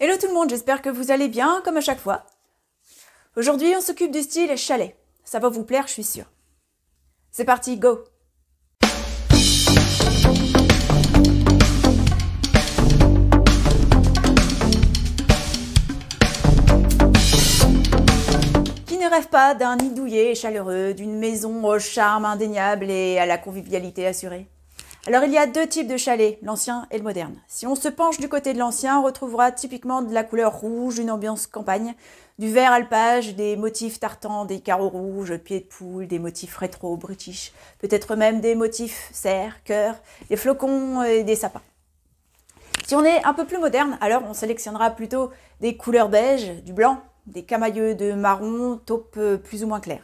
Hello tout le monde, j'espère que vous allez bien, comme à chaque fois. Aujourd'hui, on s'occupe du style chalet. Ça va vous plaire, je suis sûre. C'est parti, go! Qui ne rêve pas d'un nid douillet et chaleureux, d'une maison au charme indéniable et à la convivialité assurée? Alors il y a deux types de chalets, l'ancien et le moderne. Si on se penche du côté de l'ancien, on retrouvera typiquement de la couleur rouge, une ambiance campagne, du vert alpage, des motifs tartans, des carreaux rouges, pieds de poule, des motifs rétro, british, peut-être même des motifs cerfs, cœurs, des flocons et des sapins. Si on est un peu plus moderne, alors on sélectionnera plutôt des couleurs beige, du blanc, des camailleux de marron, taupe plus ou moins clair.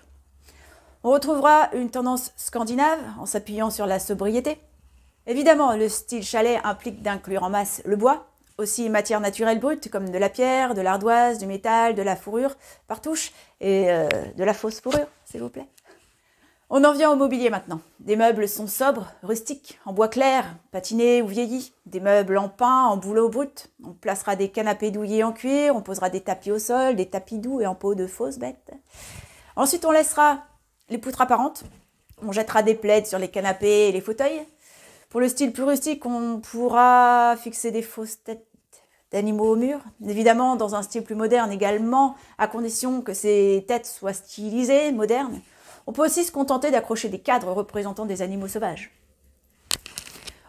On retrouvera une tendance scandinave en s'appuyant sur la sobriété. Évidemment, le style chalet implique d'inclure en masse le bois, aussi matière naturelle brute comme de la pierre, de l'ardoise, du métal, de la fourrure par touche et de la fausse fourrure, s'il vous plaît. On en vient au mobilier maintenant. Des meubles sont sobres, rustiques, en bois clair, patinés ou vieillis. Des meubles en pin, en bouleau brut. On placera des canapés douillés en cuir, on posera des tapis au sol, des tapis doux et en peau de fausse bête. Ensuite, on laissera les poutres apparentes. On jettera des plaids sur les canapés et les fauteuils. Pour le style plus rustique, on pourra fixer des fausses têtes d'animaux au mur. Évidemment, dans un style plus moderne également, à condition que ces têtes soient stylisées, modernes. On peut aussi se contenter d'accrocher des cadres représentant des animaux sauvages.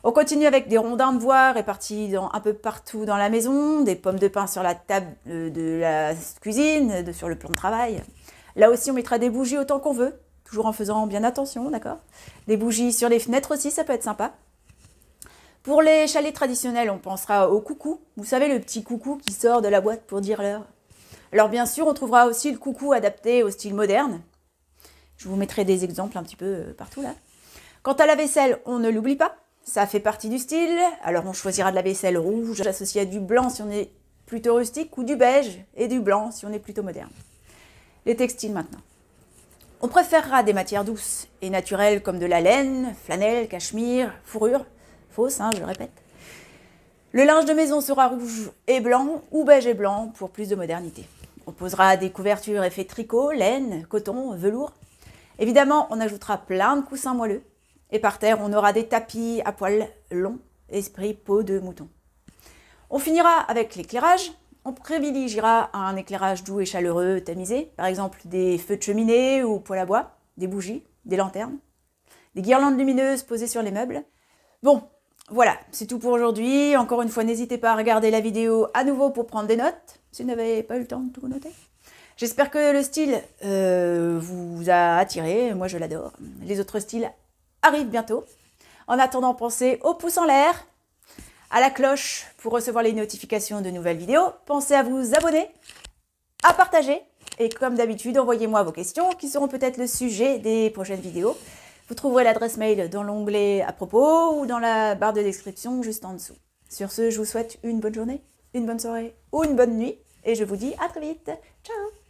On continue avec des rondins de bois répartis un peu partout dans la maison, des pommes de pin sur la table de la cuisine, sur le plan de travail. Là aussi, on mettra des bougies autant qu'on veut, toujours en faisant bien attention, d'accord? Des bougies sur les fenêtres aussi, ça peut être sympa. Pour les chalets traditionnels, on pensera au coucou. Vous savez, le petit coucou qui sort de la boîte pour dire l'heure. Alors bien sûr, on trouvera aussi le coucou adapté au style moderne. Je vous mettrai des exemples un petit peu partout là. Quant à la vaisselle, on ne l'oublie pas. Ça fait partie du style. Alors on choisira de la vaisselle rouge associée à du blanc si on est plutôt rustique, ou du beige et du blanc si on est plutôt moderne. Les textiles maintenant. On préférera des matières douces et naturelles comme de la laine, flanelle, cachemire, fourrure. Fausse, je le répète. Le linge de maison sera rouge et blanc ou beige et blanc pour plus de modernité. On posera des couvertures effet tricot, laine, coton, velours. Évidemment, on ajoutera plein de coussins moelleux. Et par terre, on aura des tapis à poils longs, esprit peau de mouton. On finira avec l'éclairage. On privilégiera un éclairage doux et chaleureux tamisé. Par exemple, des feux de cheminée ou poêle à bois, des bougies, des lanternes, des guirlandes lumineuses posées sur les meubles. Bon, voilà, c'est tout pour aujourd'hui. Encore une fois, n'hésitez pas à regarder la vidéo à nouveau pour prendre des notes, si vous n'avez pas eu le temps de tout noter. J'espère que le style vous a attiré, moi je l'adore. Les autres styles arrivent bientôt. En attendant, pensez au pouce en l'air, à la cloche pour recevoir les notifications de nouvelles vidéos. Pensez à vous abonner, à partager. Et comme d'habitude, envoyez-moi vos questions qui seront peut-être le sujet des prochaines vidéos. Vous trouverez l'adresse mail dans l'onglet à propos ou dans la barre de description juste en dessous. Sur ce, je vous souhaite une bonne journée, une bonne soirée ou une bonne nuit et je vous dis à très vite. Ciao!